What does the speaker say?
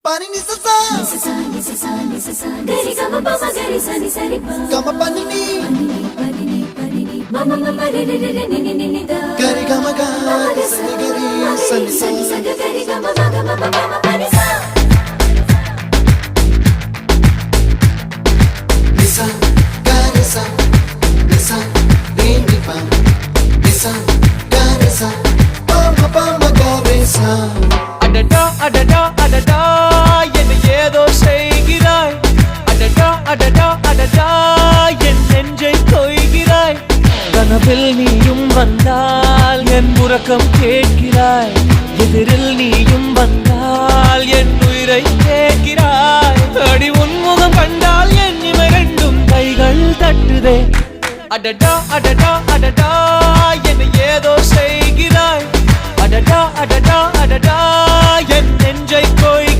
Pani ni sa sa gari gama pa ma gari sa ni sa ri pa gama pani ni mama mama re re re re ni ni ni da gari gama ga sa ni gari sa ni sa gari gama ma gama pa ma pani sa ni sa gari sa ni ni pa ni sa gari sa pa ma gari sa அடடா அடடா அடடா என்ன ஏதோ செய்கிறாய் அடடா அடடா அடடா என் நெஞ்சை கொய்கிறாய் கனவில் நீயும் வந்தால் என் உறக்கம் கேட்கிறாய் எதிரில் நீயும் வந்தால் என் உயிரை கேட்கிறாய் அடி உன்முகம் கண்டால் என் இமை ரெண்டும் கைகள் தட்டுதே அடடா அடடா அடடா என்ன ஏதோ செய்கிறாய் அடடா அடடா அடடா என் நெஞ்சை கொய்கிறாய்